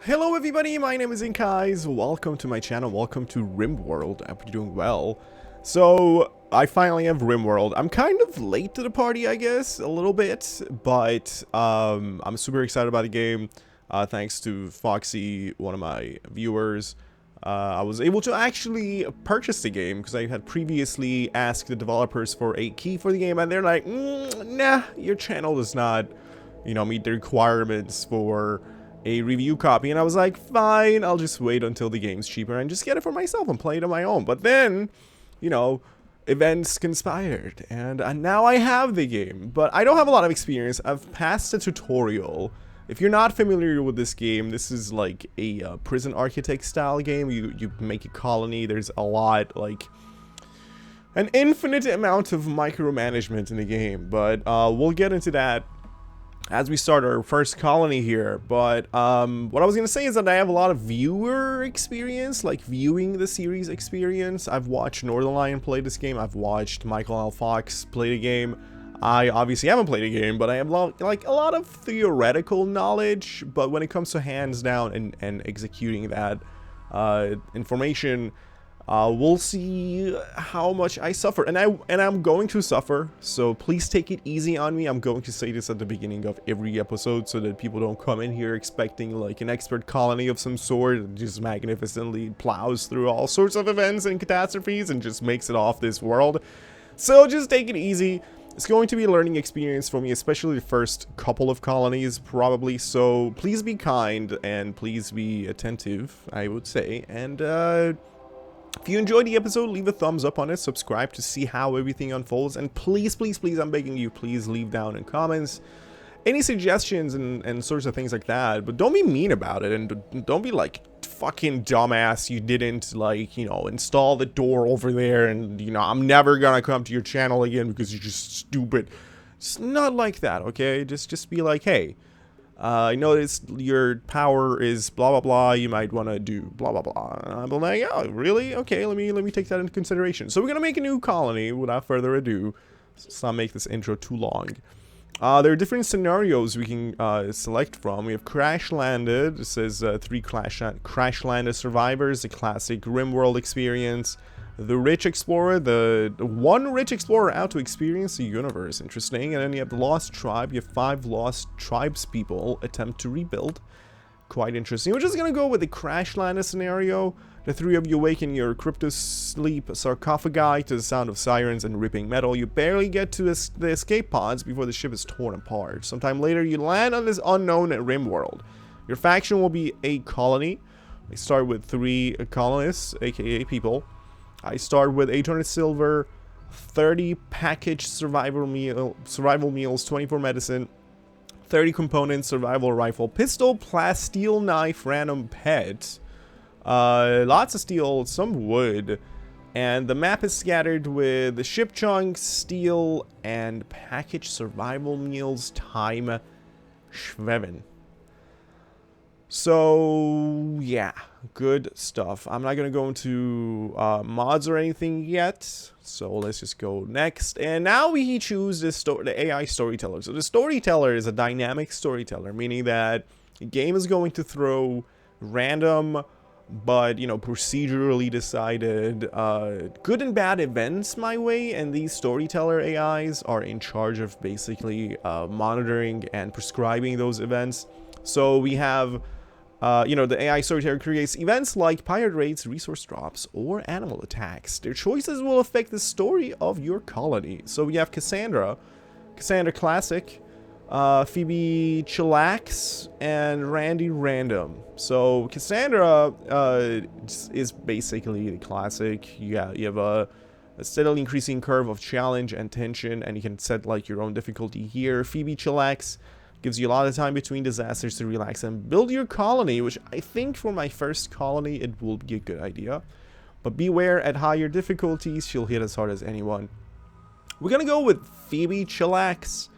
Hello everybody, my name is InkEyes. Welcome to my channel, welcome to RimWorld. I hope you're doing well. So, I finally have RimWorld. I'm kind of late to the party, I guess, a little bit, but I'm super excited about the game. Thanks to Foxy, one of my viewers. I was able to actually purchase the game because I had previously asked the developers for a key for the game, and they're like, nah, your channel does not, meet the requirements for a review copy. And I was like, fine, I'll just wait until the game's cheaper and just get it for myself and play it on my own. But then, events conspired, and now I have the game, but I don't have a lot of experience. I've passed the tutorial. If you're not familiar with this game, this is like a prison architect style game. You make a colony. There's a lot, like an infinite amount of micromanagement in the game, but we'll get into that as we start our first colony here. But what I was gonna say is that I have a lot of viewer experience, like viewing the series experience. I've watched Northernlion play this game. I've watched Michael L. Fox play the game. I obviously haven't played a game, but I have like a lot of theoretical knowledge. But when it comes to hands down and executing that information, we'll see how much I suffer, and I'm going to suffer. So please take it easy on me. I'm going to say this at the beginning of every episode so that people don't come in here expecting like an expert colony of some sort that just magnificently plows through all sorts of events and catastrophes and just makes it off this world. So just take it easy. It's going to be a learning experience for me, especially the first couple of colonies, probably. So please be kind and please be attentive, I would say. And if you enjoyed the episode, leave a thumbs up on it, subscribe to see how everything unfolds, and please, please, please, I'm begging you, please leave down in comments any suggestions and sorts of things like that. But don't be mean about it, and don't be like, fucking dumbass, you didn't, like, install the door over there, and, I'm never gonna come to your channel again because you're just stupid. It's not like that, okay? Just be like, hey, I noticed your power is blah blah blah, you might want to do blah blah blah. And I'm like, oh really? Okay, let me take that into consideration. So we're gonna make a new colony without further ado. Let's not make this intro too long. There are different scenarios we can select from. We have Crash Landed. It says 3 Crash Landed survivors, the classic RimWorld experience. The Rich Explorer, the one Rich Explorer out to experience the universe. Interesting. And then you have the Lost Tribe. You have 5 Lost Tribes people attempt to rebuild. Quite interesting. We're just gonna go with the Crash Landed scenario. The 3 of you awaken your crypto sleep sarcophagi to the sound of sirens and ripping metal. You barely get to the escape pods before the ship is torn apart. Sometime later, you land on this unknown RimWorld. Your faction will be a colony. They start with 3 colonists, aka people. I start with 800 silver, 30 packaged survival meals, 24 medicine, 30 components, survival rifle, pistol, plasteel knife, random pet, lots of steel, some wood, and the map is scattered with the ship chunks, steel, and packaged survival meals, time, schweven. So, yeah, good stuff. I'm not going to go into mods or anything yet, so let's just go next. And now we choose the AI storyteller. So the storyteller is a dynamic storyteller, meaning that the game is going to throw random, but, procedurally decided good and bad events my way, and these storyteller AIs are in charge of basically monitoring and prescribing those events. So we have the AI storyteller creates events like pirate raids, resource drops, or animal attacks. Their choices will affect the story of your colony. So we have Cassandra Classic, Phoebe Chillax, and Randy Random. So Cassandra is basically the classic. You have a steadily increasing curve of challenge and tension, and you can set like your own difficulty here. Phoebe Chillax gives you a lot of time between disasters to relax and build your colony, which I think for my first colony it will be a good idea. But beware, at higher difficulties she'll hit as hard as anyone. We're gonna go with Phoebe Chillax,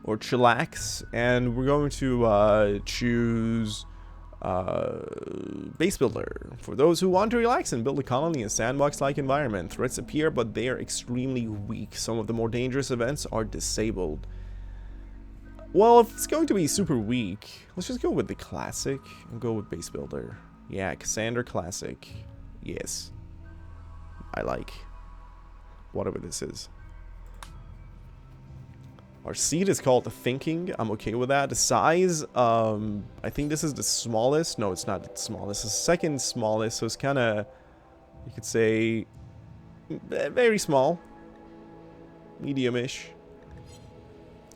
or Chillax, and we're going to choose Base Builder. For those who want to relax and build a colony in a sandbox-like environment, threats appear, but they are extremely weak. Some of the more dangerous events are disabled. Well, if it's going to be super weak, let's just go with the classic and go with base builder. Yeah, Cassandra classic. Yes. I like whatever this is. Our seed is called the thinking. I'm okay with that. The size, I think this is the smallest. No, it's not the smallest. It's the second smallest, so it's kind of, you could say, very small. Medium-ish.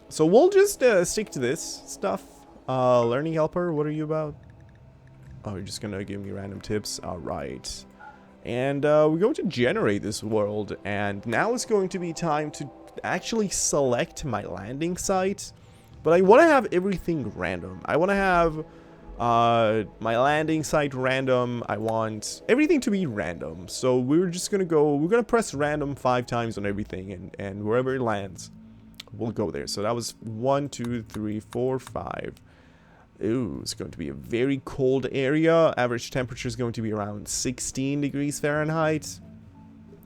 So we'll just stick to this stuff. Learning helper, what are you about? Oh, you're just gonna give me random tips? Alright. And we're going to generate this world, and now it's going to be time to actually select my landing site. But I want to have everything random. I want to have my landing site random. I want everything to be random. So we're just gonna go, we're gonna press random 5 times on everything, and wherever it lands, we'll go there. So that was 1, 2, 3, 4, 5. Ooh, it's going to be a very cold area. Average temperature is going to be around 16 degrees Fahrenheit.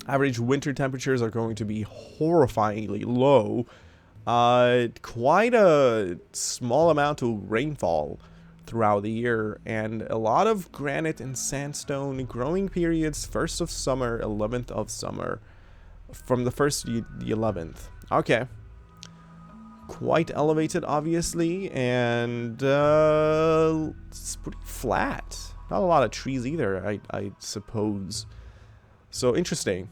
Average winter temperatures are going to be horrifyingly low. Quite a small amount of rainfall throughout the year, and a lot of granite and sandstone. Growing periods 1st of summer, 11th of summer. From the 1st to the 11th. Okay. Quite elevated, obviously, and it's pretty flat. Not a lot of trees either, I suppose. So, interesting.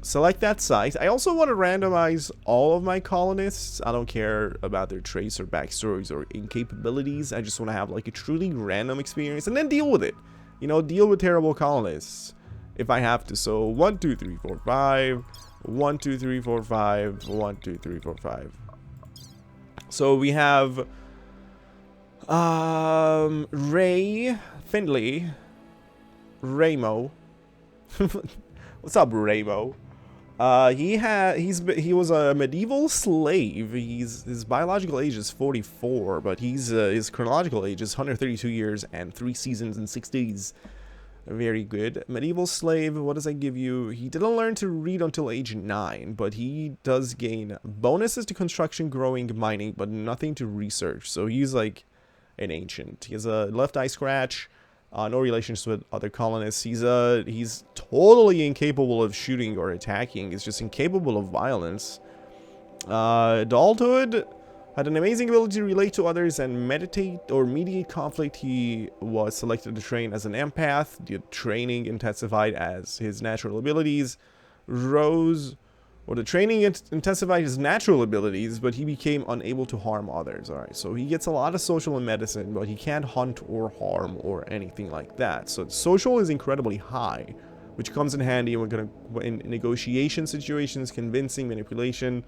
Select that site. I also want to randomize all of my colonists. I don't care about their traits or backstories or incapabilities. I just want to have like a truly random experience and then deal with it. You know, deal with terrible colonists if I have to. So 1, 2, 3, 4, 5. 1, 2, 3, 4, 5. 1, 2, 3, 4, 5. So we have Ray, Findley, Raymo. What's up, Raymo? He was a medieval slave. His biological age is 44, but his chronological age is 132 years and 3 seasons and 6 days. Very good. Medieval slave, what does that give you? He didn't learn to read until age 9, but he does gain bonuses to construction, growing, mining, but nothing to research. So he's like an ancient. He has a left eye scratch, no relations with other colonists. He's totally incapable of shooting or attacking. He's just incapable of violence. Adulthood. Had an amazing ability to relate to others and mediate conflict. He was selected to train as an empath. The training intensified as his natural abilities. The training intensified his natural abilities, but he became unable to harm others. Alright, so he gets a lot of social and medicine, but he can't hunt or harm or anything like that. So social is incredibly high, which comes in handy in negotiation situations, convincing, manipulation.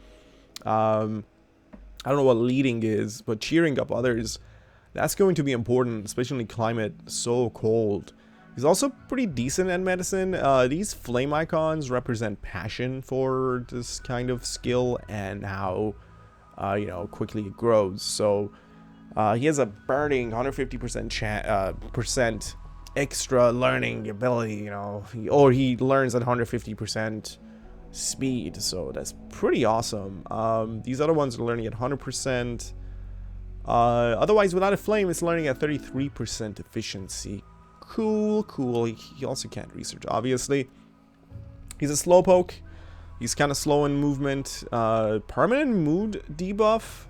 I don't know what leading is, but cheering up others, that's going to be important, especially in climate so cold. He's also pretty decent at medicine. These flame icons represent passion for this kind of skill and how, quickly it grows. So he has a burning 150% extra learning ability, or he learns at 150% speed, so that's pretty awesome. These other ones are learning at 100%. Otherwise, without a flame, it's learning at 33% efficiency. Cool. He also can't research, obviously. He's a slowpoke. He's kind of slow in movement. Permanent mood debuff.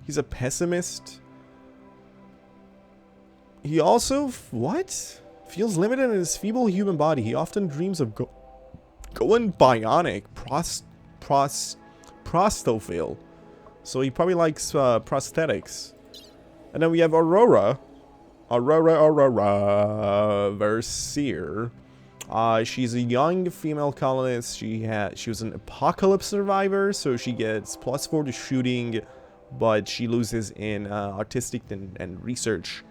He's a pessimist. He also, feels limited in his feeble human body. He often dreams of going bionic, prostophil. So he probably likes prosthetics. And then we have Aurora Versier. She's a young female colonist. She was an apocalypse survivor, so she gets +4 to shooting, but she loses in artistic and research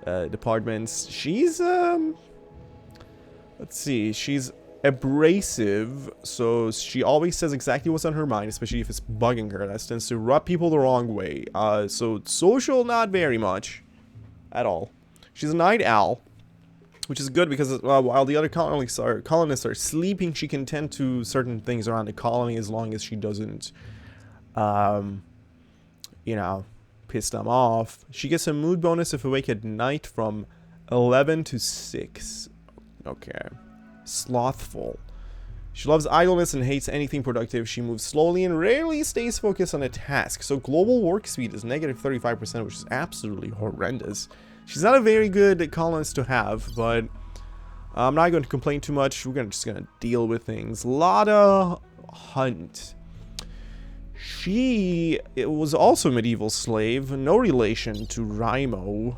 departments. She's let's see, she's abrasive, so she always says exactly what's on her mind, especially if it's bugging her. That tends to rub people the wrong way. So social, not very much at all. She's a night owl, which is good because while the other colonists are sleeping, she can tend to certain things around the colony as long as she doesn't you know, piss them off. She gets a mood bonus if awake at night from 11 to 6. Okay. Slothful. She loves idleness and hates anything productive. She moves slowly and rarely stays focused on a task. So global work speed is negative 35%, which is absolutely horrendous. She's not a very good colonist to have, but I'm not going to complain too much. We're just going to deal with things. Lotta Hunt. It was also a medieval slave. No relation to Rimo.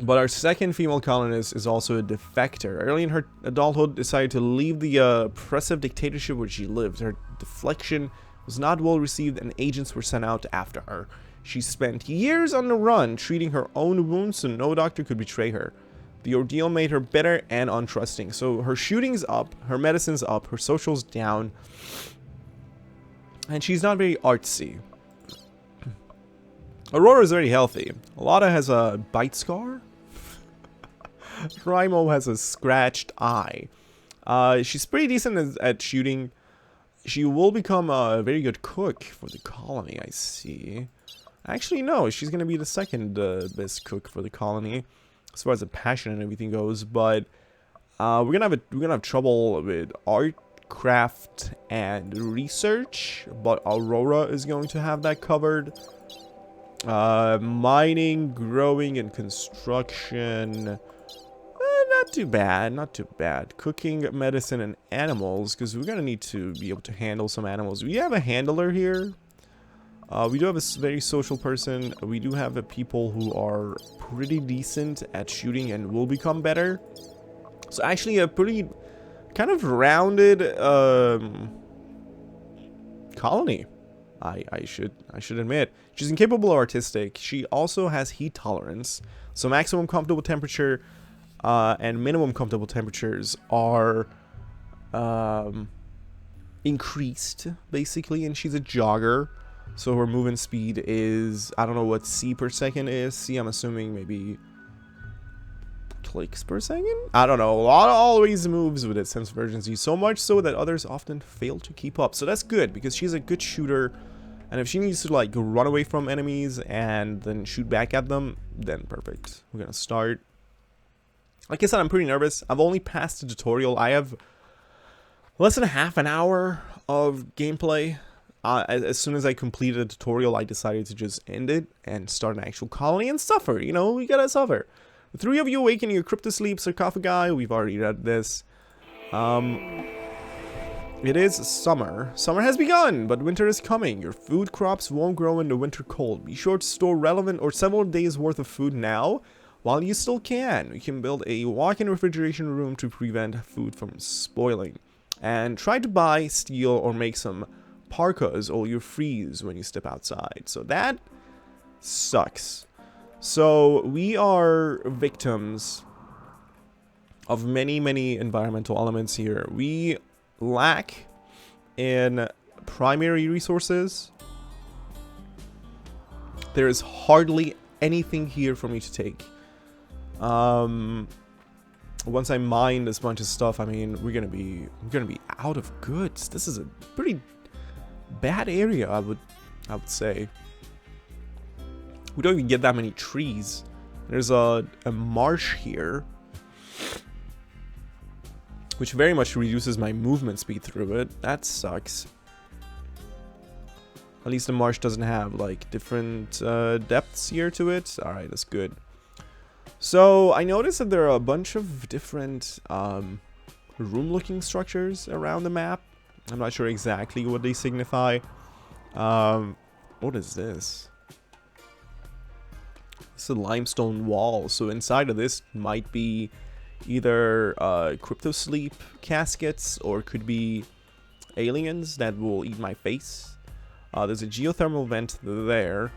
But our second female colonist is also a defector. Early in her adulthood, decided to leave the oppressive dictatorship where she lived. Her deflection was not well received, and agents were sent out after her. She spent years on the run, treating her own wounds so no doctor could betray her. The ordeal made her bitter and untrusting. So her shooting's up, her medicine's up, her social's down, and she's not very artsy. Aurora is very healthy. Alada has a bite scar. Rimo has a scratched eye. She's pretty decent at shooting. She will become a very good cook for the colony, I see. Actually, no, she's gonna be the second best cook for the colony, as far as the passion and everything goes. But we're gonna have trouble with art, craft, and research. But Aurora is going to have that covered. Mining, growing, and construction. Not too bad, not too bad. Cooking, medicine, and animals, because we're gonna need to be able to handle some animals. We have a handler here. We do have a very social person. We do have people who are pretty decent at shooting and will become better. So actually a pretty kind of rounded colony. I should admit. She's incapable or artistic. She also has heat tolerance. So maximum comfortable temperature and minimum comfortable temperatures are increased, basically. And she's a jogger. So her movement speed is, I don't know what C per second is. C, I'm assuming maybe clicks per second? I don't know. A lot always moves with its sense of urgency. So much so that others often fail to keep up. So that's good because she's a good shooter. And if she needs to like run away from enemies and then shoot back at them, then perfect. We're gonna start. Like I said, I'm pretty nervous. I've only passed the tutorial. I have less than half an hour of gameplay. As soon as I completed the tutorial, I decided to just end it and start an actual colony and suffer. You know, we gotta suffer. The three of you awaken your cryptosleep sarcophagi. We've already read this. It is summer. Summer has begun, but winter is coming. Your food crops won't grow in the winter cold. Be sure to store relevant or several days worth of food now while you still can. You can build a walk-in refrigeration room to prevent food from spoiling. And try to buy, steal, or make some parkas or you freeze when you step outside. So that sucks. So we are victims of many environmental elements here. We lack in primary resources. There is hardly anything here for me to take. Once I mine this bunch of stuff, I mean, we're gonna be out of goods. This is a pretty bad area, I would say. We don't even get that many trees. There's a marsh here, which very much reduces my movement speed through it. That sucks. At least the marsh doesn't have like different depths here to it. Alright, that's good. So I noticed that there are a bunch of different room-looking structures around the map. I'm not sure exactly what they signify. What is this? It's a limestone wall. So inside of this might be either cryptosleep caskets or could be aliens that will eat my face. There's a geothermal vent there.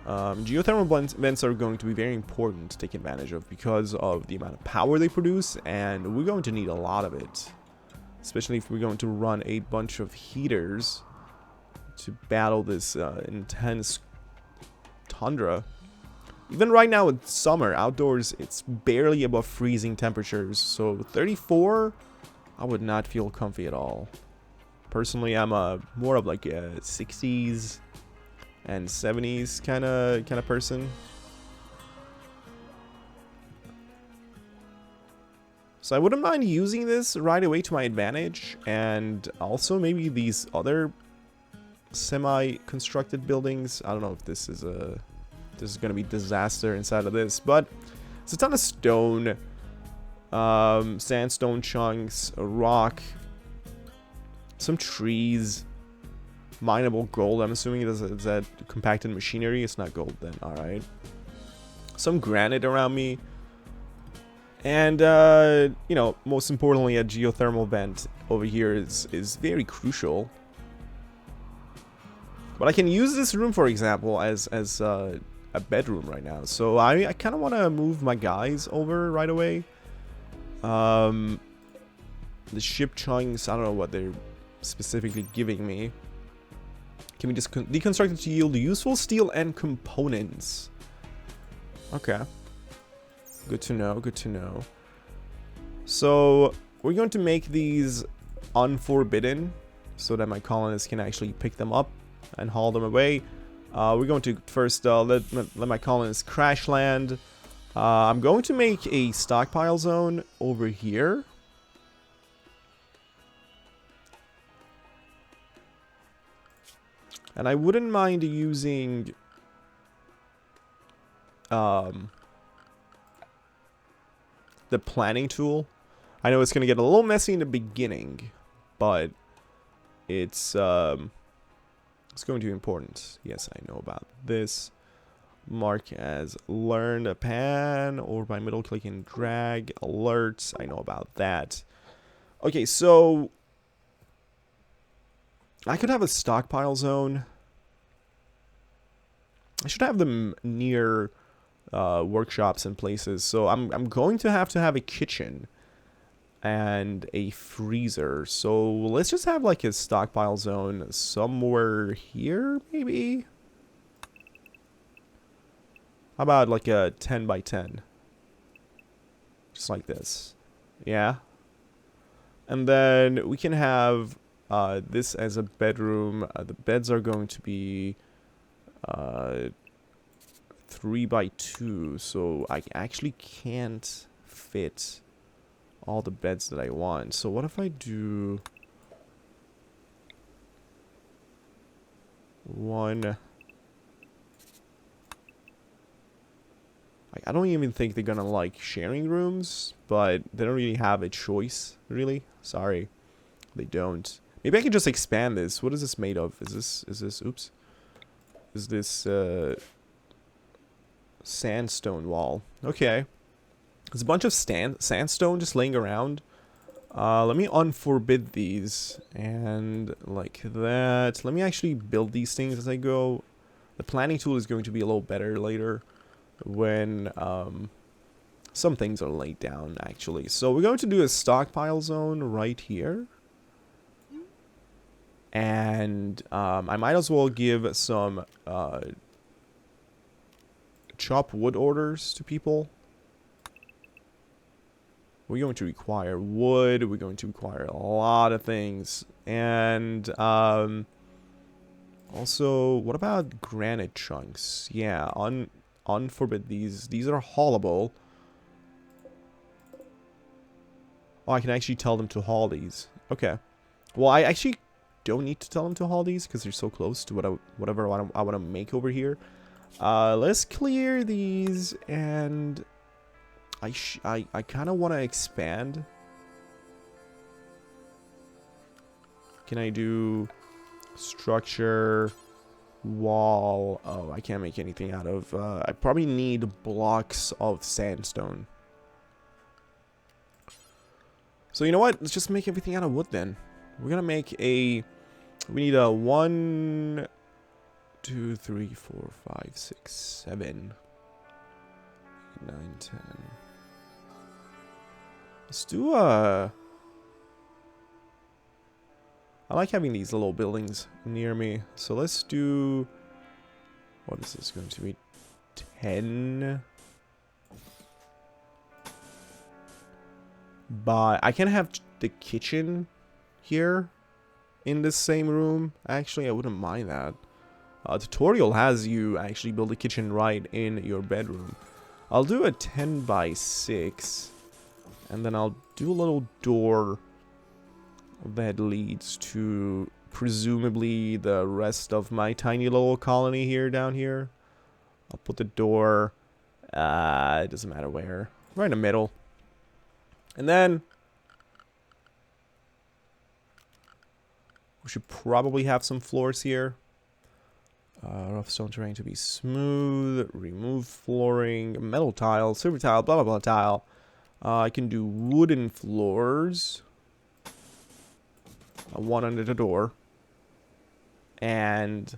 Geothermal vents are going to be very important to take advantage of because of the amount of power they produce, and we're going to need a lot of it. Especially if we're going to run a bunch of heaters to battle this intense tundra. Even right now it's summer, outdoors it's barely above freezing temperatures, so 34, I would not feel comfy at all. Personally, I'm more of like a 60s and 70s kind of person. So I wouldn't mind using this right away to my advantage, and also maybe these other semi-constructed buildings. I don't know if this is gonna be disaster inside of this, but it's a ton of stone, sandstone chunks, a rock, some trees, mineable gold. I'm assuming is that compacted machinery. It's not gold then. All right. Some granite around me. And, you know, most importantly, a geothermal vent over here is very crucial. But I can use this room, for example, as a bedroom right now. So I kind of want to move my guys over right away. The ship chunks, I don't know what they're specifically giving me. Can we just deconstruct it to yield useful steel and components? Okay. Good to know, good to know. So, we're going to make these unforbidden so that my colonists can actually pick them up and haul them away. We're going to first let my colonists crash land. I'm going to make a stockpile zone over here. And I wouldn't mind using the planning tool. I know it's going to get a little messy in the beginning, but it's going to be important. Yes, I know about this. Mark as learn a pan or by middle click and drag alerts. I know about that. Okay, so I could have a stockpile zone. I should have them near workshops and places. So I'm going to have a kitchen and a freezer. So let's just have like a stockpile zone somewhere here, maybe. How about like a 10 by 10? Just like this. Yeah. And then we can have this as a bedroom. The beds are going to be 3 by 2, so I actually can't fit all the beds that I want. So what if I do one? I don't even think they're gonna like sharing rooms, but they don't really have a choice, really. Sorry, they don't. Maybe I could just expand this. What is this made of? Is this oops? Is this sandstone wall? Okay. There's a bunch of sandstone just laying around. Let me unforbid these. And like that. Let me actually build these things as I go. The planning tool is going to be a little better later when some things are laid down, actually. So we're going to do a stockpile zone right here. And I might as well give some chop wood orders to people. We're going to require wood. We're going to require a lot of things. And also, what about granite chunks? Yeah, unforbid these. These are haulable. Oh, I can actually tell them to haul these. Okay. Well, I actually don't need to tell them to haul these because they're so close to whatever I want to make over here. Let's clear these, and I kind of want to expand. Can I do structure, wall? Oh, I can't make anything out of. I probably need blocks of sandstone. So you know what? Let's just make everything out of wood then. We're gonna make a. We need a 1, 2, 3, 4, 5, 6, 7, 8, 9, 10. Let's do a. I like having these little buildings near me. So let's do. What is this going to be? 10. But I can have the kitchen here. in the same room. Actually, I wouldn't mind that. Tutorial has you actually build a kitchen right in your bedroom. I'll do a 10 by 6. And then I'll do a little door that leads to presumably the rest of my tiny little colony here down here. I'll put the door, it doesn't matter where, right in the middle. And then we should probably have some floors here. Rough stone terrain to be smooth. Remove flooring. Metal tile. Silver tile. Blah, blah, blah tile. I can do wooden floors. One under the door. And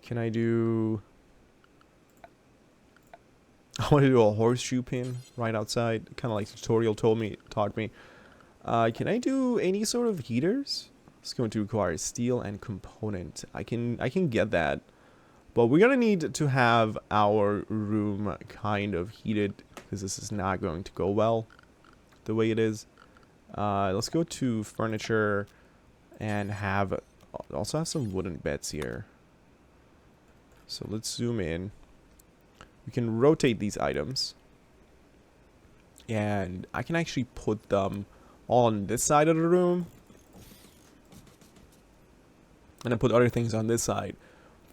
can I do... I want to do a horseshoe pin right outside. Kind of like the tutorial taught me. Can I do any sort of heaters? It's going to require steel and component. I can get that. But we're gonna need to have our room kind of heated, because this is not going to go well the way it is. Let's go to furniture and also have some wooden beds here. So let's zoom in. We can rotate these items. And I can actually put them on this side of the room. And then put other things on this side.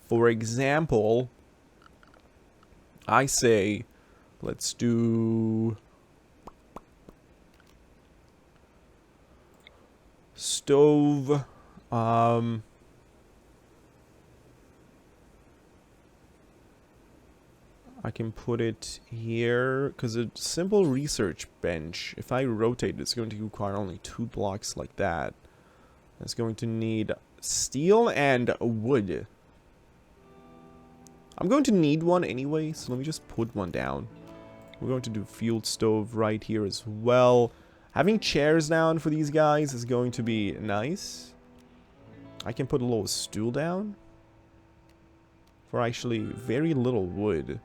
For example, I say, let's do stove. I can put it here, because a simple research bench, if I rotate, it's going to require only 2 blocks like that. It's going to need steel and wood. I'm going to need one anyway, so let me just put one down. We're going to do field stove right here as well. Having chairs down for these guys is going to be nice. I can put a little stool down for actually very little wood.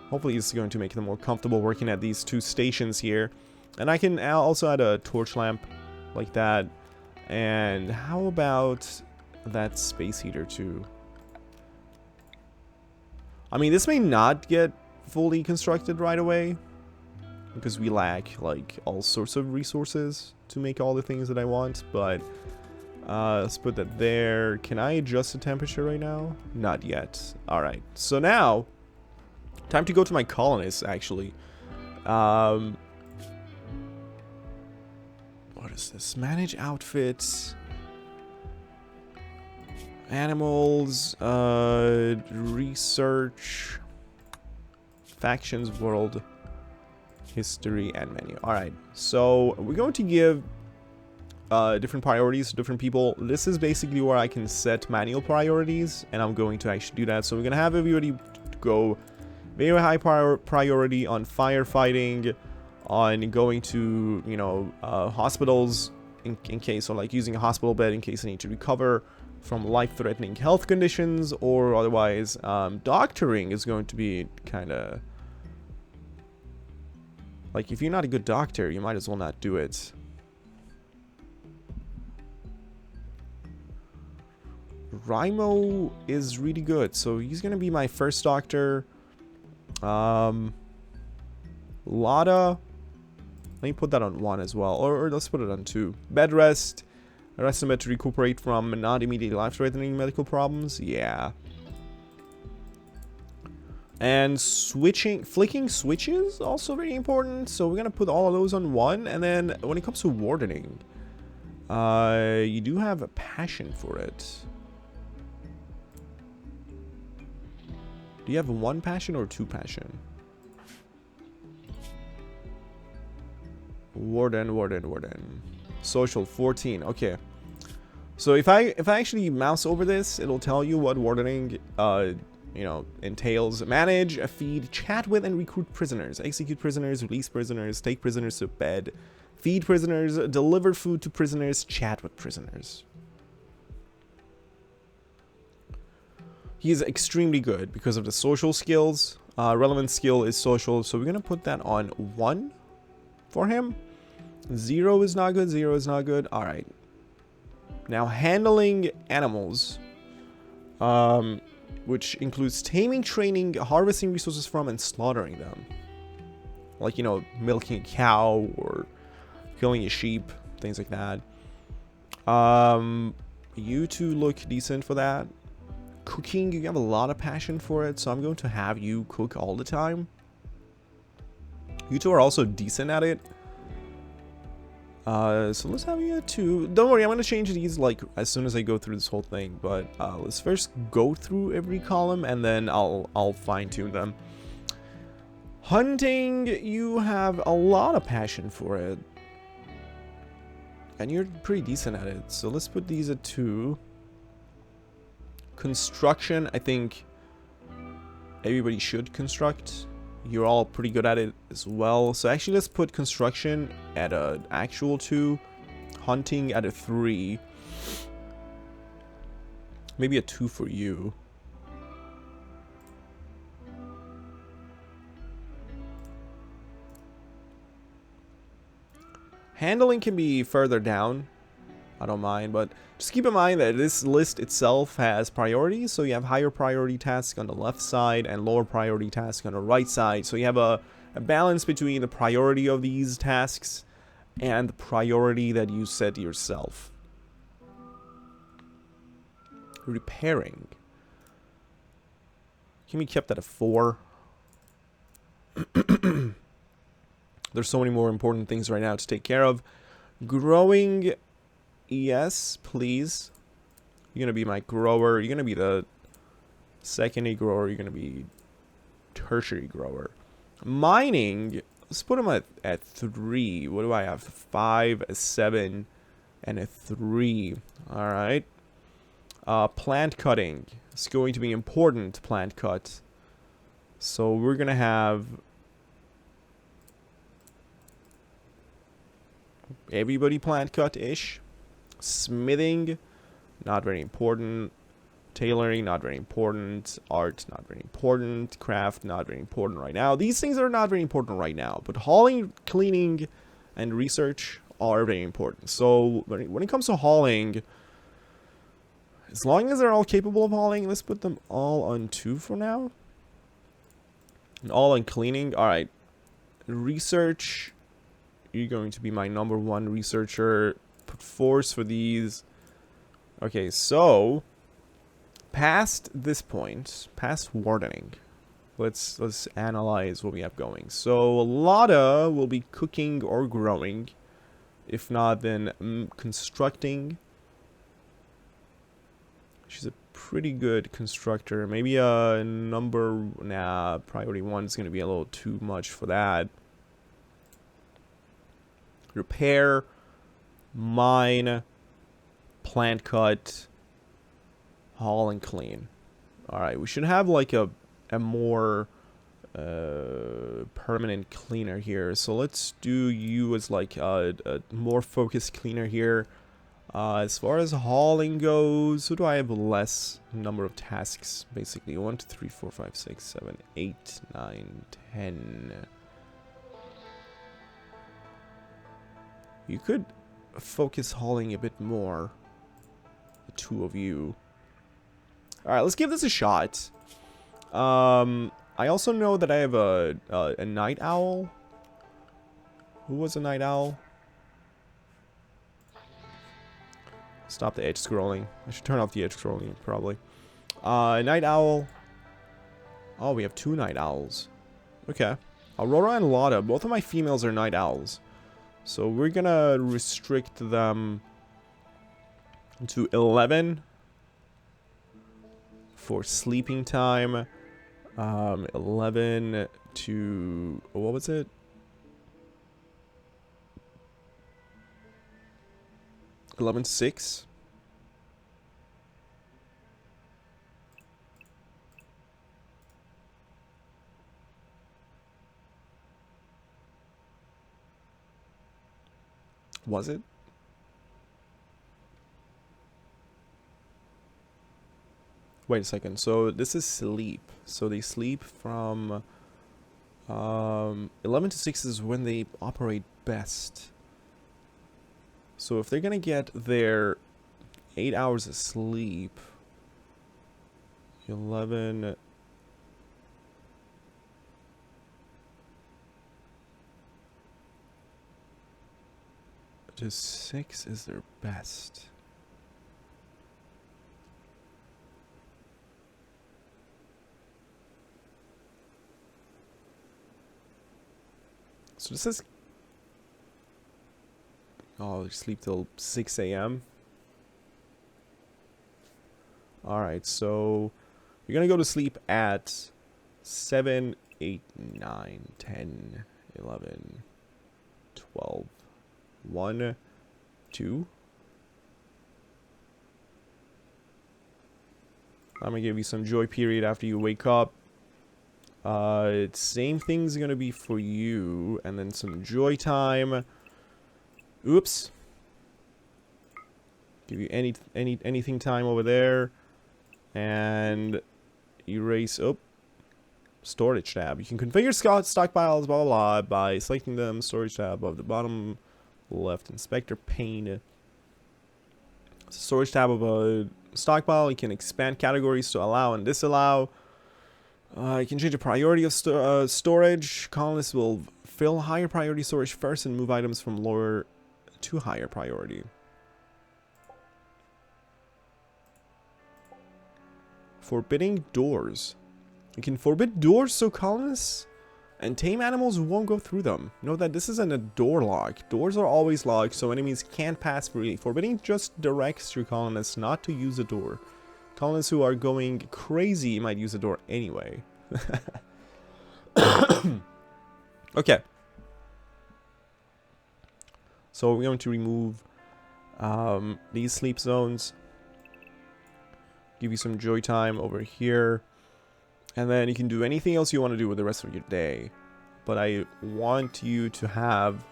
Hopefully it's going to make them more comfortable working at these 2 stations here. And I can also add a torch lamp like that. And how about that space heater too? I mean, this may not get fully constructed right away, because we lack like all sorts of resources to make all the things that I want. But let's put that there. Can I adjust the temperature right now? Not yet. Alright, so now time to go to my colonists, actually. What is this? Manage outfits. Animals. Research. Factions, world. History, and menu. Alright, so we're going to give different priorities to different people. This is basically where I can set manual priorities, and I'm going to actually do that. So we're going to have everybody go very high priority on firefighting, on going to, you know, hospitals in case, or like using a hospital bed in case I need to recover from life-threatening health conditions, or otherwise doctoring is going to be kind of like, if you're not a good doctor, you might as well not do it. Rimo is really good, so he's gonna be my first doctor. Lada, let me put that on 1 as well, or let's put it on 2. Bed rest, rest in bed to recuperate from not immediately life-threatening medical problems. Yeah. And flicking switches, also very important. So we're gonna put all of those on 1. And then when it comes to wardening, you do have a passion for it. Do you have 1 passion or 2 passion? Warden. Social 14. Okay. So if I actually mouse over this, it'll tell you what wardening you know, entails. Manage, feed, chat with, and recruit prisoners. Execute prisoners, release prisoners, take prisoners to bed, feed prisoners, deliver food to prisoners, chat with prisoners. He's extremely good because of the social skills. Relevant skill is social, so we're gonna put that on 1 for him. 0 is not good, 0 is not good. Alright. Now, handling animals, which includes taming, training, harvesting resources from, and slaughtering them. Like, you know, milking a cow or killing a sheep, things like that. You two look decent for that. Cooking, you have a lot of passion for it, so I'm going to have you cook all the time. You two are also decent at it. So let's have you at 2. Don't worry, I'm going to change these like as soon as I go through this whole thing, but let's first go through every column and then I'll fine-tune them. Hunting, you have a lot of passion for it. And you're pretty decent at it, so let's put these at 2. Construction, I think everybody should construct. You're all pretty good at it as well. So actually, let's put construction at an actual 2. Hunting at a 3. Maybe a 2 for you. Handling can be further down. I don't mind, but just keep in mind that this list itself has priorities. So you have higher priority tasks on the left side and lower priority tasks on the right side. So you have a balance between the priority of these tasks and the priority that you set yourself. Repairing can be kept at a 4. There's so many more important things right now to take care of. Growing, yes, please. You're gonna be my grower. You're gonna be the secondary grower. You're gonna be tertiary grower. Mining, let's put them at 3. What do I have? 5, a 7, and a 3. All right. Plant cutting. It's going to be important, plant cut. So we're gonna have everybody plant cut-ish. Smithing, not very important. Tailoring, not very important. Art, not very important. Craft, not very important right now. These things are not very important right now. But hauling, cleaning, and research are very important. So when it comes to hauling, as long as they're all capable of hauling, let's put them all on 2 for now. And all on cleaning. Alright. Research, you're going to be my number 1 researcher. Put force for these. Okay, so past this point, past wardening, let's analyze what we have going. So Lotta will be cooking or growing. If not, then constructing. She's a pretty good constructor. Maybe a priority 1 is going to be a little too much for that. Repair, mine, plant cut, haul and clean. Alright, we should have like a more permanent cleaner here. So let's do you as like a more focused cleaner here. As far as hauling goes, who do I have less number of tasks? Basically, 1, 2, 3, 4, 5, 6, 7, 8, 9, 10. You could focus hauling a bit more. The 2 of you. Alright, let's give this a shot. I also know that I have a night owl. Who was a night owl? Stop the edge scrolling. I should turn off the edge scrolling, probably. Night owl. Oh, we have 2 night owls. Okay. Aurora and Lotta. Both of my females are night owls. So we're gonna restrict them to 11 for sleeping time. 11 to... what was it? 11:6. Was it? Wait a second. So this is sleep. So they sleep from 11 to 6 is when they operate best. So if they're gonna get their 8 hours of sleep, 11 to 6 is their best. So this is... Oh, they sleep till 6 a.m. Alright, so you're gonna go to sleep at 7, 8, 9, 10, 11, 12, 1, 2. I'm gonna give you some joy period after you wake up. Same thing's gonna be for you, and then some joy time. Oops. Give you anything time over there, and erase. Oh, storage tab. You can configure stockpiles, blah blah blah, by selecting them. Storage tab above the bottom left inspector pane. Storage tab of a stockpile. You can expand categories to allow and disallow. You can change the priority of storage. Colonists will fill higher priority storage first and move items from lower to higher priority. Forbidding doors. You can forbid doors so colonists and tame animals won't go through them. Note that this isn't a door lock. Doors are always locked, so enemies can't pass freely. Forbidding just directs your colonists not to use a door. Colonists who are going crazy might use the door anyway. Okay. So we're going to remove these sleep zones. Give you some joy time over here. And then you can do anything else you want to do with the rest of your day. But I want you to have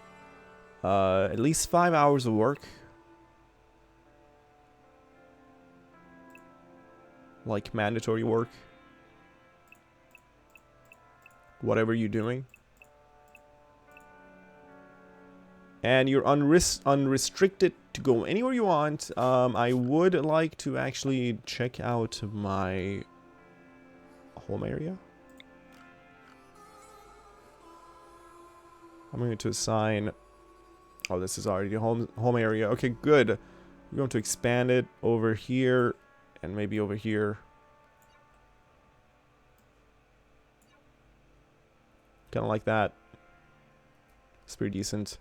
at least 5 hours of work. Like mandatory work. Whatever you're doing. And you're unrestricted to go anywhere you want. I would like to actually check out my home area. I'm going to assign... Oh, this is already a home area. Okay, good. We're going to expand it over here. And maybe over here. Kind of like that. It's pretty decent.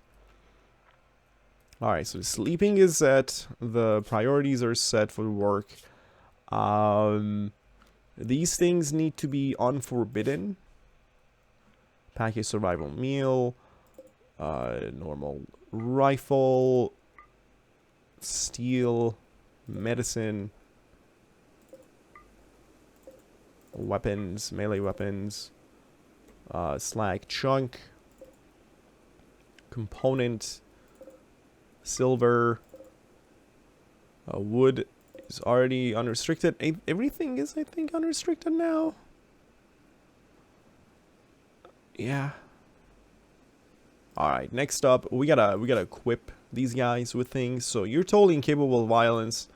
Alright, so sleeping is set. The priorities are set for work. These things need to be unforbidden. Package survival meal. Normal rifle. Steel. Medicine. Weapons. Melee weapons. Slag chunk. Component. Silver. Wood is already unrestricted. Everything is, I think, unrestricted now. Yeah. Alright, next up, we gotta equip these guys with things. So you're totally incapable of violence.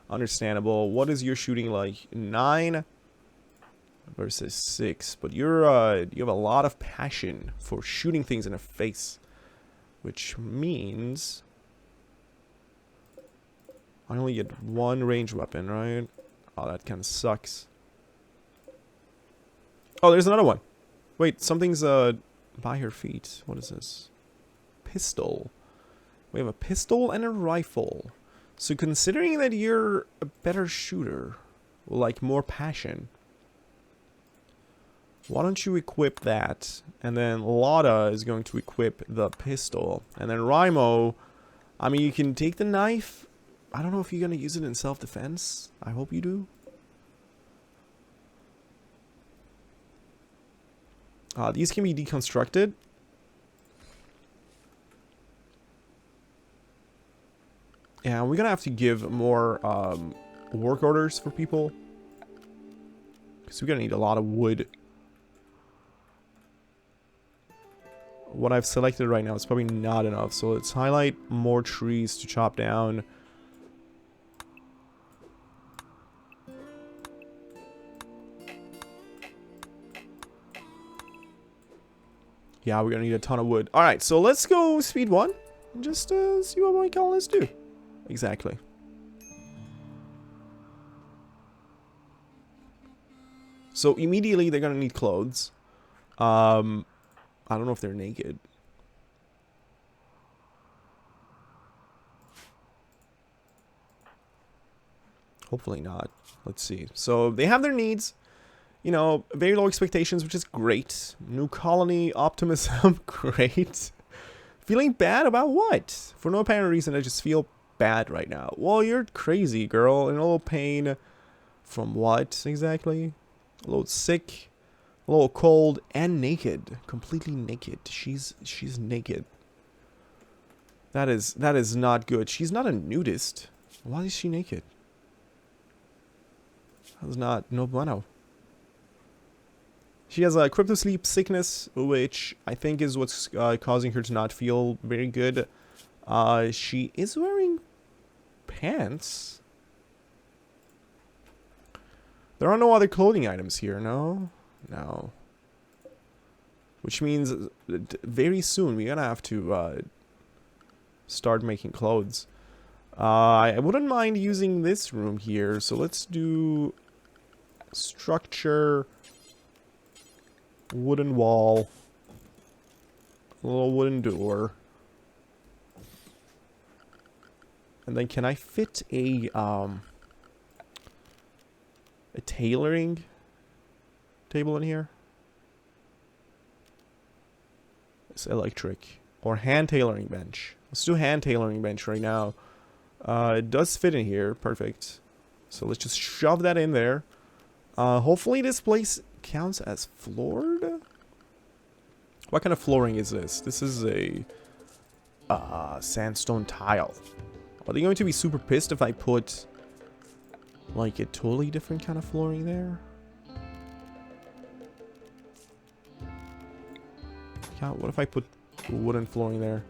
Understandable. What is your shooting like? 9 versus 6. But you have a lot of passion for shooting things in the face. Which means I only get one ranged weapon, right? Oh, that kind of sucks. Oh, there's another one. Wait, something's by her feet. What is this? Pistol. We have a pistol and a rifle. So considering that you're a better shooter, like more passion, why don't you equip that? And then Lotta is going to equip the pistol. And then Rimo, I mean, you can take the knife. I don't know if you're going to use it in self-defense. I hope you do. These can be deconstructed. Yeah, we're going to have to give more work orders for people. because we're gonna need a lot of wood. What I've selected right now is probably not enough, so let's highlight more trees to chop down. Yeah, we're gonna need a ton of wood. Alright, so let's go speed 1 and just see what my colonists do. Exactly. So immediately they're gonna need clothes. I don't know if they're naked. Hopefully not. Let's see. So they have their needs. You know, very low expectations, which is great. New colony, optimism, great. Feeling bad about what? For no apparent reason, I just feel bad right now. Well, you're crazy, girl. In a little pain. From what, exactly? A little sick. A little cold and naked. Completely naked. She's naked. That is not good. She's not a nudist. Why is she naked? That's not no bueno. She has a cryptosleep sickness, which I think is what's causing her to not feel very good. She is wearing pants. There are no other clothing items here, no? No. Which means very soon we're gonna have to start making clothes. I wouldn't mind using this room here, so let's do structure, wooden wall, a little wooden door. And then can I fit a tailoring table in here? It's electric. Or hand tailoring bench. Let's do hand tailoring bench right now. It does fit in here. Perfect. So let's just shove that in there. Hopefully this place counts as floored. What kind of flooring is this? This is a sandstone tile. Are they going to be super pissed if I put like a totally different kind of flooring there? Yeah, what if I put wooden flooring there?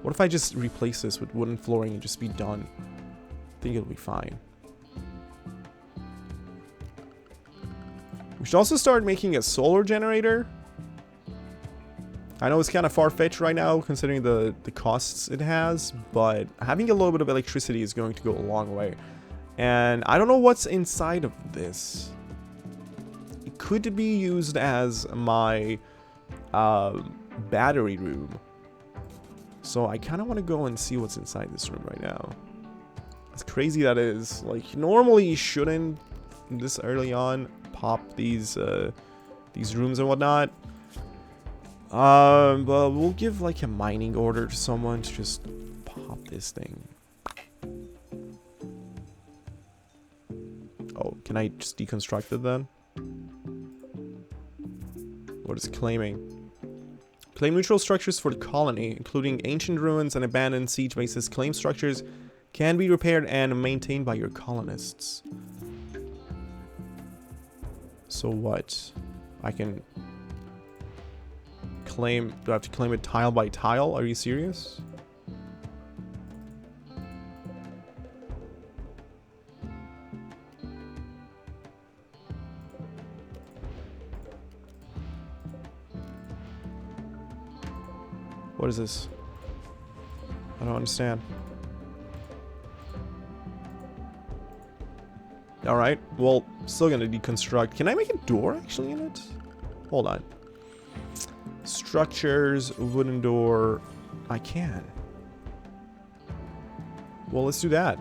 What if I just replace this with wooden flooring and just be done? I think it'll be fine. We should also start making a solar generator. I know it's kind of far-fetched right now considering the costs it has, but having a little bit of electricity is going to go a long way. And I don't know what's inside of this. It could be used as my battery room. So I kind of want to go and see what's inside this room right now. As crazy that is. Like, normally you shouldn't, this early on, pop these rooms and whatnot. But we'll give like a mining order to someone to just pop this thing. Oh, can I just deconstruct it then? What is claiming? Claim neutral structures for the colony, including ancient ruins and abandoned siege bases. Claim structures can be repaired and maintained by your colonists. So what? I can claim... Do I have to claim it tile by tile? Are you serious? What is this? I don't understand. Alright, well, still gonna deconstruct. Can I make a door actually in it? Hold on. Structures, wooden door. I can. Well, let's do that.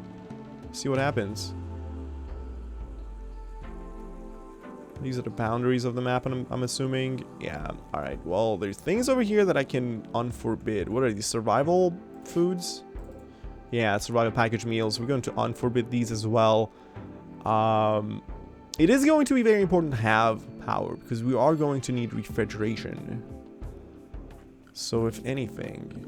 See what happens. These are the boundaries of the map, and I'm assuming. Yeah, alright. Well, there's things over here that I can unforbid. What are these? Survival foods? Yeah, survival package meals. We're going to unforbid these as well. It is going to be very important to have power, because we are going to need refrigeration. So, if anything...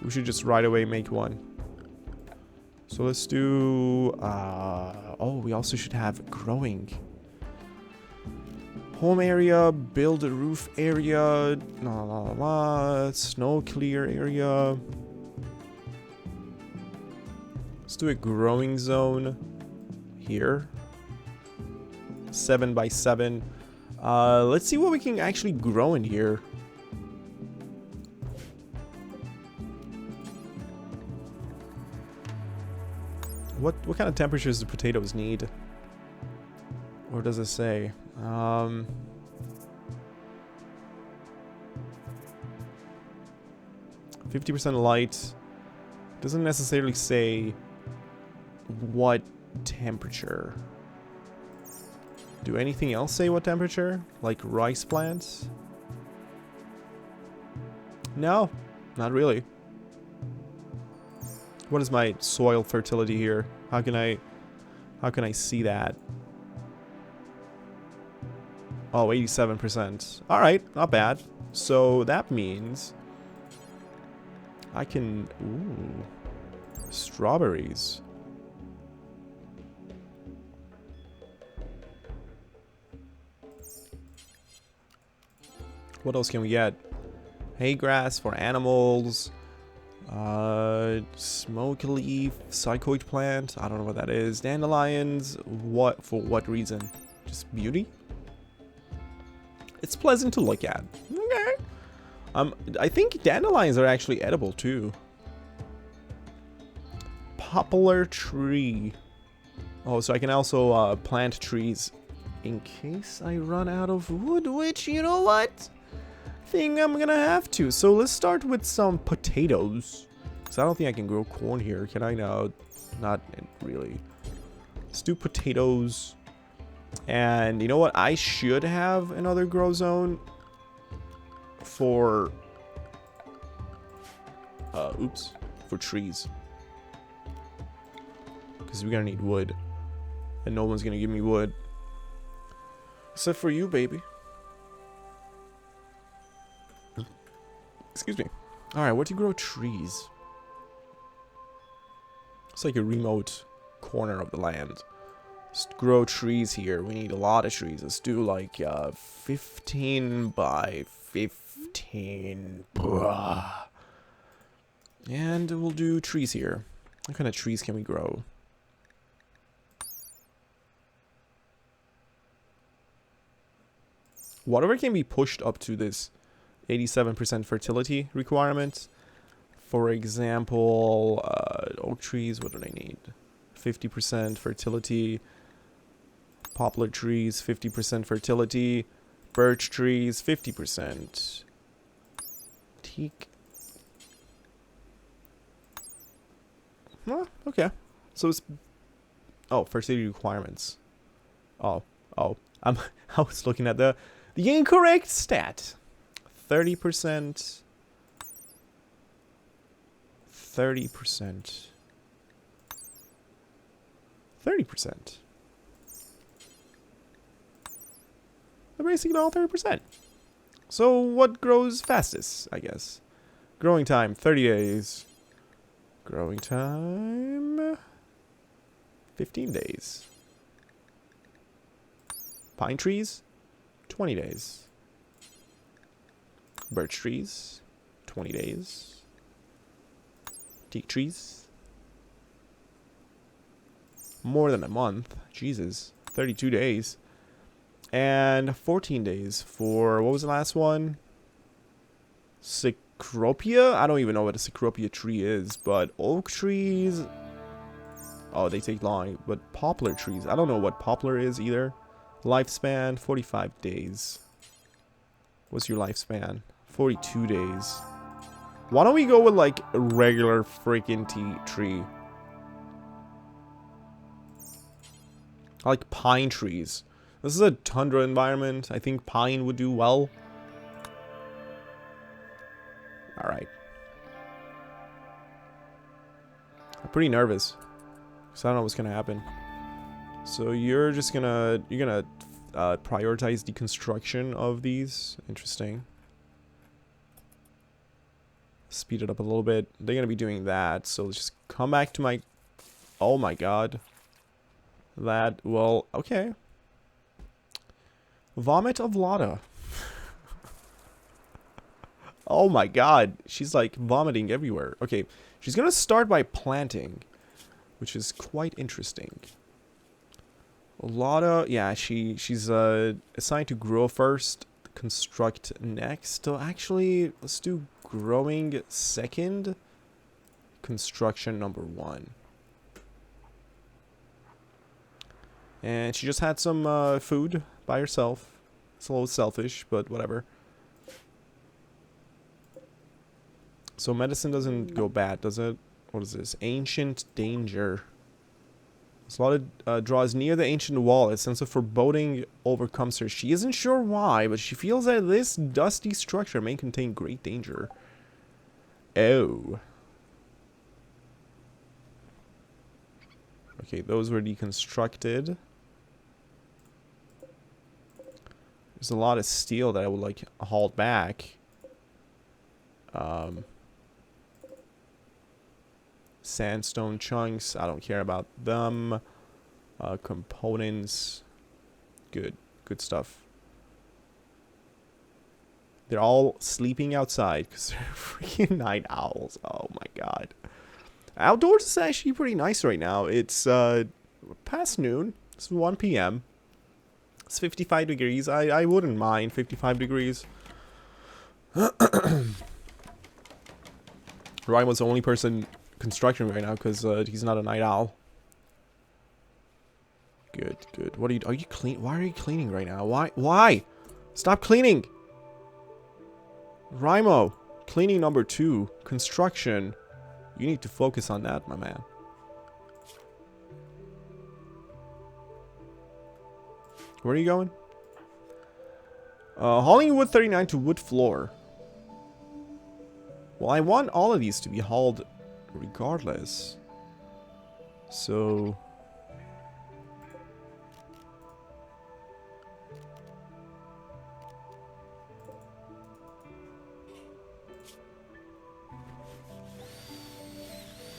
we should just right away make one. So let's do, oh, we also should have growing. Home area, build a roof area, la la la la, snow clear area. Let's do a growing zone here. 7 by 7. Let's see what we can actually grow in here. What kind of temperatures do potatoes need? Or does it say? 50% light. Doesn't necessarily say what temperature. Do anything else say what temperature? Like rice plants? No, not really. What is my soil fertility here? How can I see that? Oh, 87%. Alright, not bad. So that means I can... Ooh. Strawberries. What else can we get? Hay grass for animals. Smoke leaf, psychoid plant. I don't know what that is. Dandelions. What, for what reason? Just beauty? It's pleasant to look at. Okay. I think dandelions are actually edible too. Poplar tree. Oh, so I can also plant trees in case I run out of wood, which, you know what? Think I'm gonna have to. So let's start with some potatoes. Because I don't think I can grow corn here. Can I? No, not really. Let's do potatoes. And you know what? I should have another grow zone for for trees. Because we're gonna need wood. And no one's gonna give me wood. Except for you, baby. Excuse me. Alright, where do you grow trees? It's like a remote corner of the land. Let's grow trees here. We need a lot of trees. Let's do like 15 by 15. And we'll do trees here. What kind of trees can we grow? Whatever can be pushed up to this 87% fertility requirement. For example, oak trees, what do they need? 50% fertility. Poplar trees, 50% fertility. Birch trees, 50%. Teak. Huh, okay. So it's... Oh, fertility requirements. Oh. I was looking at the incorrect stat. 30%. 30%. 30%. They're basically all 30%. So what grows fastest, I guess? Growing time, 30 days. Growing time, 15 days. Pine trees, 20 days. Birch trees, 20 days. Teak trees, more than a month. Jesus, 32 days. And 14 days for, what was the last one? Cecropia? I don't even know what a Cecropia tree is, but oak trees... Oh, they take long. But poplar trees, I don't know what poplar is either. Lifespan, 45 days. What's your lifespan? 42 days. Why don't we go with, like, a regular freaking tree? I like pine trees. This is a tundra environment. I think pine would do well. Alright. I'm pretty nervous. Because I don't know what's going to happen. So you're just gonna... You're gonna prioritize the construction of these. Interesting. speed it up a little bit. They're gonna be doing that, so let's just come back to my... Oh my god. That, well, okay. Vomit of Lada. Oh my god. She's like vomiting everywhere. Okay, she's gonna start by planting, which is quite interesting. Lada, yeah, she's assigned to grow first, construct next. So actually, let's do growing second, construction number 1. And she just had some food by herself. It's a little selfish, but whatever. So medicine doesn't go bad, does it? What is this? Ancient danger. Slotted draws near the ancient wall. A sense of foreboding overcomes her. She isn't sure why, but she feels that this dusty structure may contain great danger. Oh. Okay, those were deconstructed. There's a lot of steel that I would like hauled back. Sandstone chunks, I don't care about them. Components, good stuff. They're all sleeping outside because they're freaking night owls. Oh my god. Outdoors is actually pretty nice right now. It's past noon. It's 1 p.m. It's 55 degrees. I wouldn't mind 55 degrees. Ryan was the only person construction right now because he's not a night owl. Good. What are you clean? Why are you cleaning right now? Why? Stop cleaning. Rimo, cleaning number 2, construction. You need to focus on that, my man. Where are you going? Hauling wood 39 to wood floor. Well, I want all of these to be hauled regardless. So...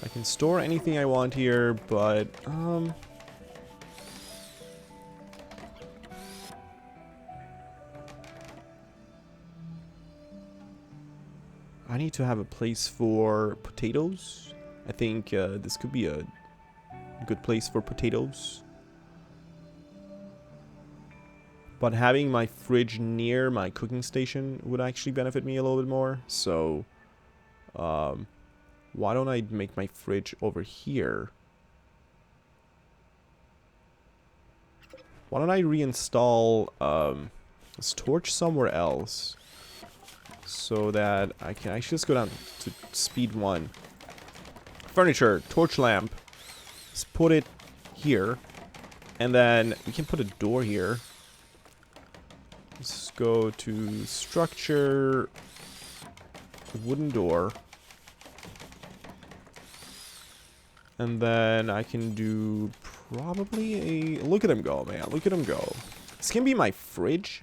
I can store anything I want here, but, I need to have a place for potatoes. I think this could be a good place for potatoes. But having my fridge near my cooking station would actually benefit me a little bit more. So, why don't I make my fridge over here? Why don't I reinstall this torch somewhere else? So that I can actually just go down to speed 1. Furniture, torch lamp. Let's put it here. And then we can put a door here. Let's go to structure, wooden door. And then I can do probably a... Look at him go, man. Look at him go. This can be my fridge.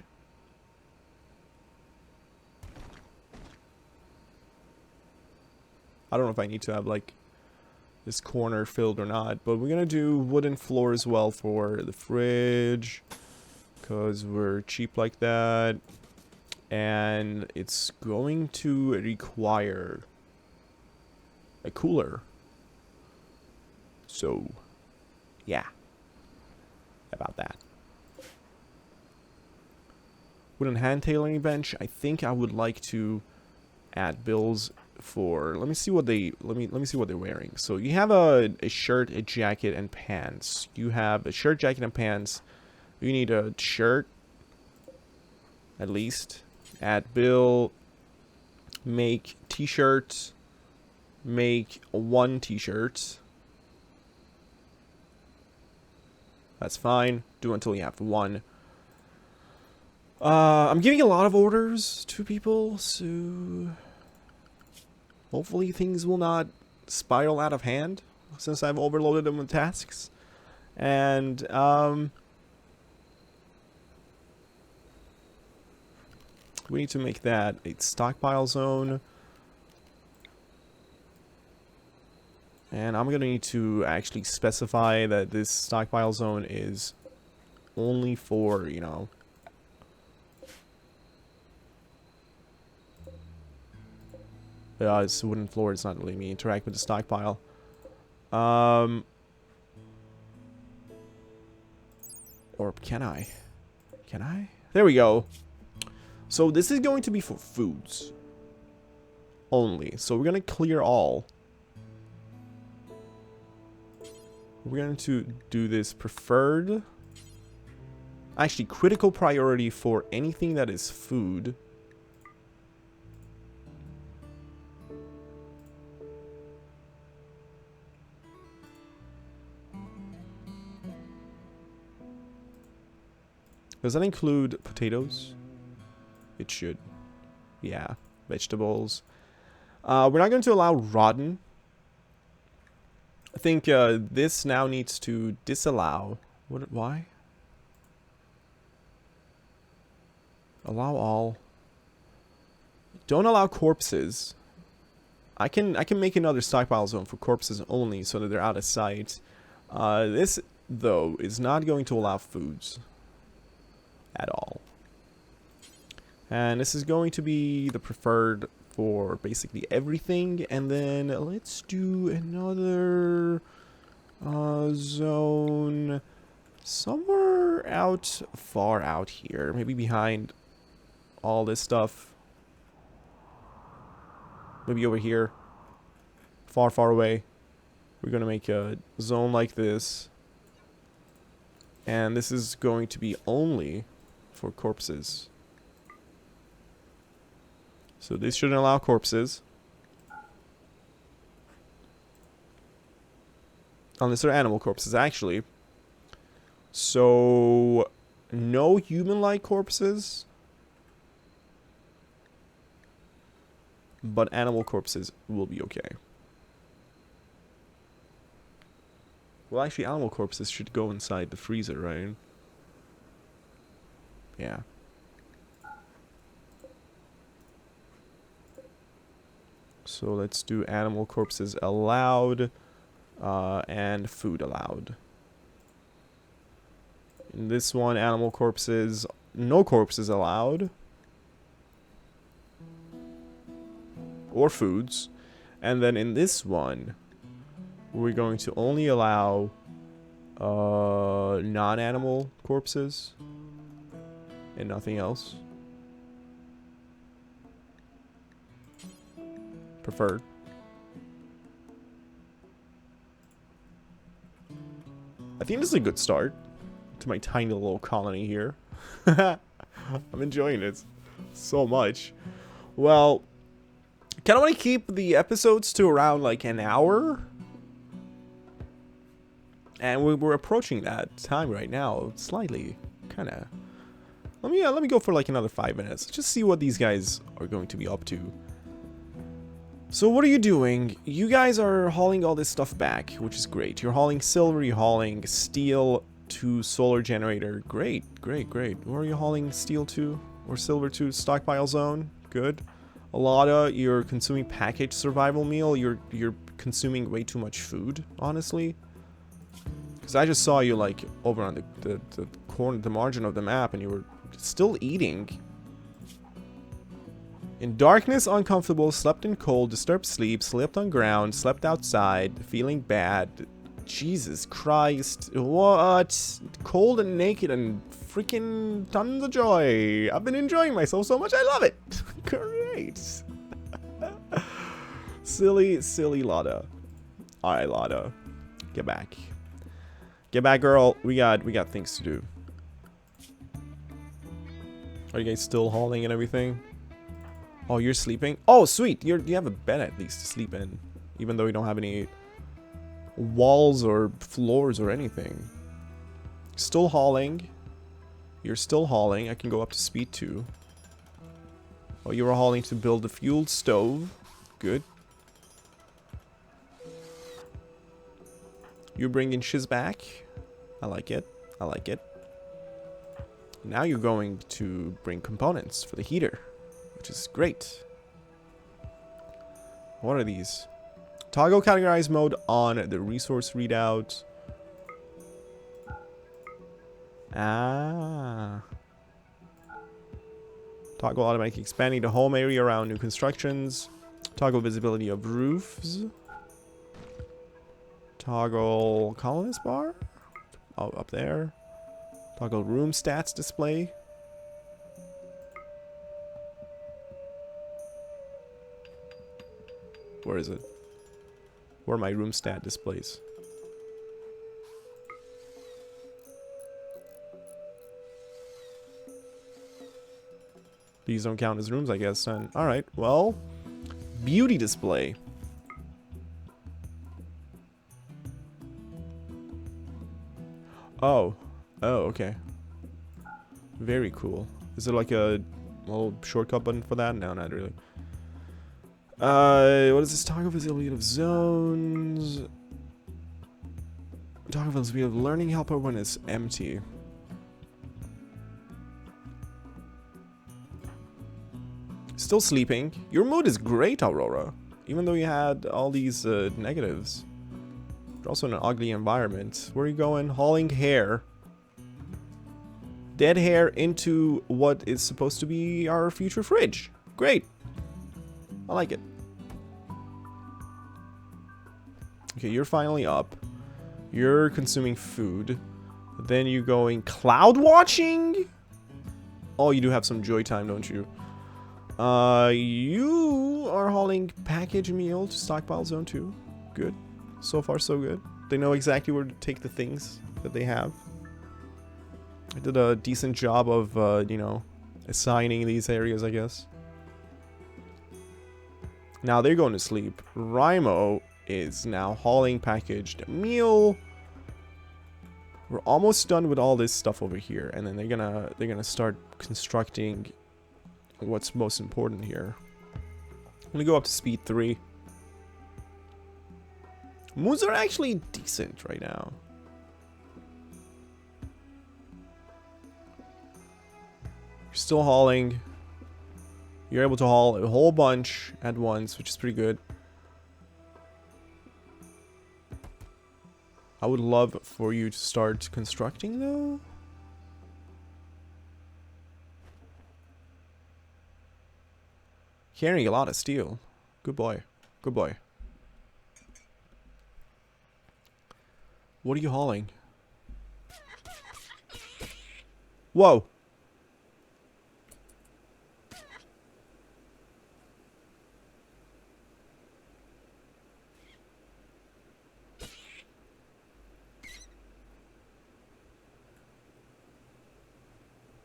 I don't know if I need to have, like, this corner filled or not. But we're going to do wooden floor as well for the fridge. Because we're cheap like that. And it's going to require a cooler. So, yeah. About that. Wooden hand tailoring bench. I think I would like to add bills for... Let me see what they... Let me see what they're wearing. So you have a shirt, a jacket, and pants. You have a shirt, jacket, and pants. You need a shirt. At least. Add bill. Make t-shirts. Make 1 t-shirt. That's fine. Do until you have 1. I'm giving a lot of orders to people, so hopefully things will not spiral out of hand since I've overloaded them with tasks. And we need to make that a stockpile zone. And I'm gonna need to actually specify that this stockpile zone is only for, you know... it's wooden floor, it's not letting me interact with the stockpile. Or can I? Can I? There we go. So this is going to be for foods only. So we're gonna clear all. We're going to do this preferred. Actually, critical priority for anything that is food. Does that include potatoes? It should. Yeah, vegetables. We're not going to allow rotten. I think this now needs to disallow. Why? Allow all. Don't allow corpses. I can make another stockpile zone for corpses only so that they're out of sight. This though is not going to allow foods at all. And this is going to be the preferred for basically everything. And then let's do another zone somewhere out, far out here. Maybe behind all this stuff. Maybe over here. Far, far away. We're going to make a zone like this. And this is going to be only for corpses. So this shouldn't allow corpses. Unless they're animal corpses, actually. So, no human-like corpses. But animal corpses will be okay. Well, actually, animal corpses should go inside the freezer, right? Yeah. So let's do animal corpses allowed, and food allowed. In this one, animal corpses, no corpses allowed. Or foods. And then in this one, we're going to only allow non-animal corpses and nothing else. Preferred. I think this is a good start to my tiny little colony here. I'm enjoying it so much. Well, kind of want to keep the episodes to around like an hour. And we're approaching that time right now, slightly, kind of. Let me go for like another 5 minutes. Just see what these guys are going to be up to. So what are you doing? You guys are hauling all this stuff back, which is great. You're hauling silver, you're hauling steel to solar generator. Great, great, great. Where are you hauling steel to? Or silver to? Stockpile zone. Good. A lot of you're consuming packaged survival meal. You're consuming way too much food, honestly. Because I just saw you like over on the corner, the margin of the map, and you were still eating. In darkness, uncomfortable, slept in cold, disturbed sleep, slept on ground, slept outside, feeling bad. Jesus Christ. What? Cold and naked and freaking tons of joy. I've been enjoying myself so much. I love it. Great. Silly, silly Lada. Alright, Lada. Get back. Get back, girl. We got things to do. Are you guys still hauling and everything? Oh, you're sleeping? Oh, sweet. You have a bed at least to sleep in. Even though you don't have any walls or floors or anything. Still hauling. You're still hauling. I can go up to speed 2. Oh, you were hauling to build a fueled stove. Good. You're bringing shiz back. I like it. I like it. Now you're going to bring components for the heater, which is great. What are these? Toggle categorize mode on the resource readout. Ah. Toggle automatic expanding the home area around new constructions. Toggle visibility of roofs. Toggle colonist bar. Oh, up there. Toggle room stats display. Where is it? Where are my room stat displays? These don't count as rooms, I guess. Alright, well. Beauty display. Oh. Oh, okay. Very cool. Is it like a little shortcut button for that? No, not really. What is this? Toggle visibility of zones. Toggle visibility of learning helper when it's empty. Still sleeping. Your mood is great, Aurora. Even though you had all these negatives. You're also in an ugly environment. Where are you going? Hauling hair. Dead hair into what is supposed to be our future fridge. Great. I like it. Okay, you're finally up. You're consuming food. Then you're going cloud watching? Oh, you do have some joy time, don't you? You are hauling package meal to stockpile zone 2. Good. So far, so good. They know exactly where to take the things that they have. I did a decent job of, you know, assigning these areas, I guess. Now they're going to sleep. Rimo is now hauling packaged meal. We're almost done with all this stuff over here, and then they're gonna start constructing what's most important here. I'm gonna go up to speed 3. Moons are actually decent right now. You're still hauling. You're able to haul a whole bunch at once, which is pretty good. I would love for you to start constructing, though. Carrying a lot of steel. Good boy. Good boy. What are you hauling? Whoa.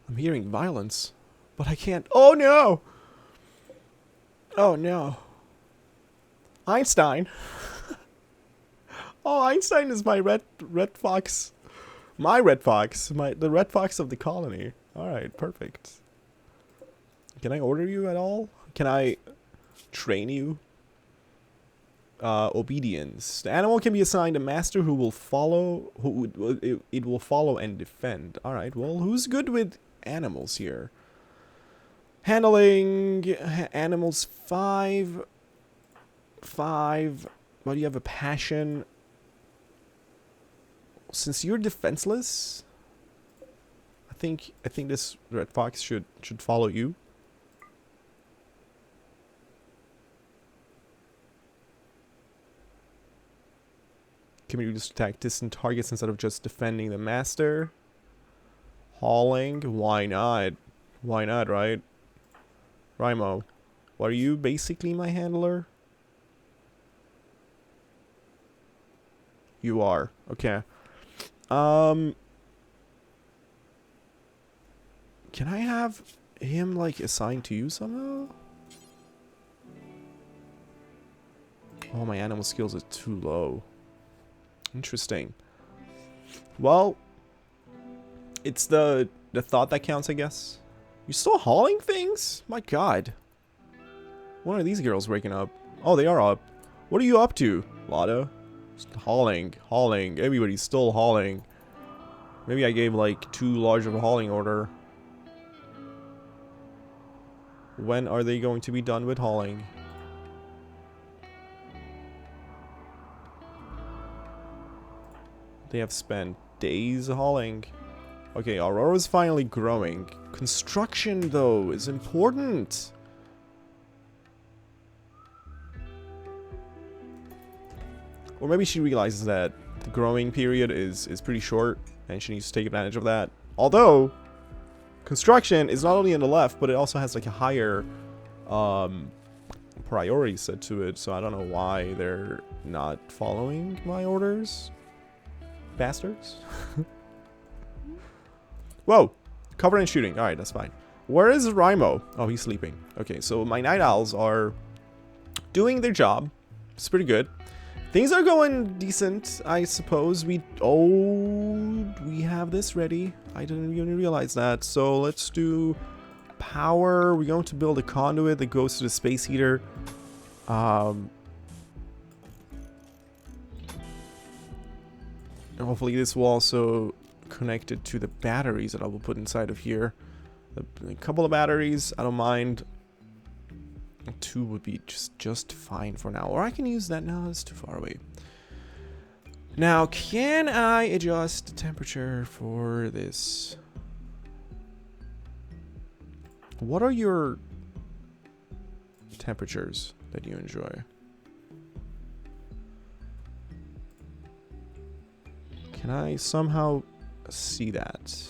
I'm hearing violence, but I can't. Oh no! Oh no. Einstein. Oh, Einstein is my red fox. My red fox. The red fox of the colony. Alright, perfect. Can I order you at all? Can I train you? Obedience. The animal can be assigned a master who will follow, it will follow and defend. Alright, well, who's good with animals here? Handling animals 5. Why do you have a passion? Since you're defenseless, I think this red fox should follow you. Can we just attack distant targets instead of just defending the master? Hauling? Why not? Why not, right? Rimo, are you basically my handler? You are. Okay. Can I have him, like, assigned to you somehow? Oh, my animal skills are too low. Interesting. Well, it's the thought that counts, I guess. You're still hauling things? My god. When are these girls waking up? Oh, they are up. What are you up to, Lotto? Just hauling. Everybody's still hauling. Maybe I gave, like, too large of a hauling order. When are they going to be done with hauling? They have spent days hauling. Okay, Aurora's finally growing. Construction, though, is important. Or maybe she realizes that the growing period is pretty short, and she needs to take advantage of that. Although, construction is not only on the left, but it also has like a higher priority set to it, so I don't know why they're not following my orders. Bastards. Whoa! Cover and shooting. Alright, that's fine. Where is Rimo? Oh, he's sleeping. Okay, so my night owls are doing their job. It's pretty good. Things are going decent, I suppose. We have this ready. I didn't even realize that. So let's do power. We're going to build a conduit that goes to the space heater. Hopefully this will also connect it to the batteries that I will put inside of here. A couple of batteries, I don't mind. 2 would be just fine for now. Or I can use that now, it's too far away. Now, can I adjust the temperature for this? What are your temperatures that you enjoy? Can I somehow see that?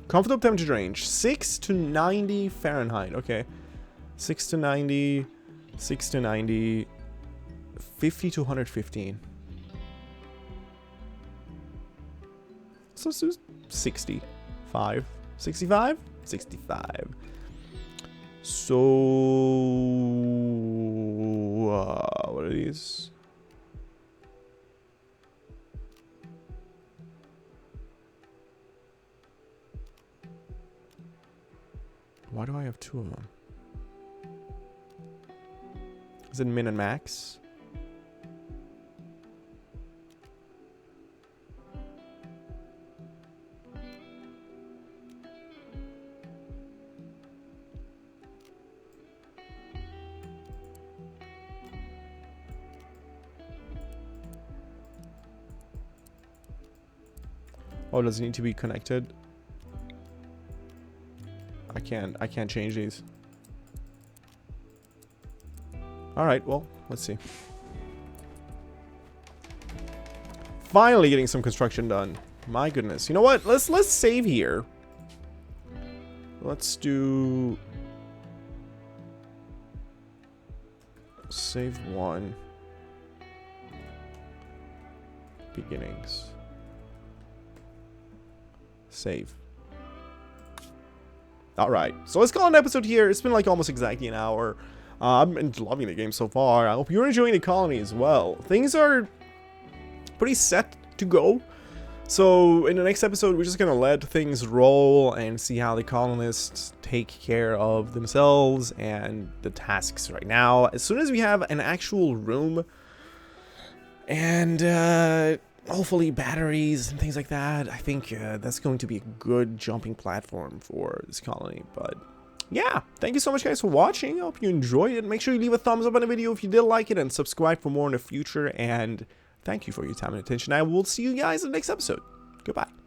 Comfortable temperature range, 6 to 90 Fahrenheit. Okay. 6 to 90, 6 to 90, 50 to 115. So let's do 65. 65? 65. So, what are these? Why do I have 2 of them? Is it min and max? Oh, does it need to be connected? I can't change these. Alright, well, let's see. Finally getting some construction done. My goodness. You know what? Let's save here. Let's do save 1. Beginnings. Save. Alright, so let's call an episode here. It's been like almost exactly an hour. I'm loving the game so far. I hope you're enjoying the colony as well. Things are pretty set to go. So in the next episode, we're just gonna let things roll and see how the colonists take care of themselves and the tasks right now. As soon as we have an actual room and hopefully batteries and things like that, I think that's going to be a good jumping platform for this colony. But yeah, thank you so much guys for watching. I hope you enjoyed it. Make sure you leave a thumbs up on the video if you did like it, and subscribe for more in the future. And thank you for your time and attention. I will see you guys in the next episode. Goodbye.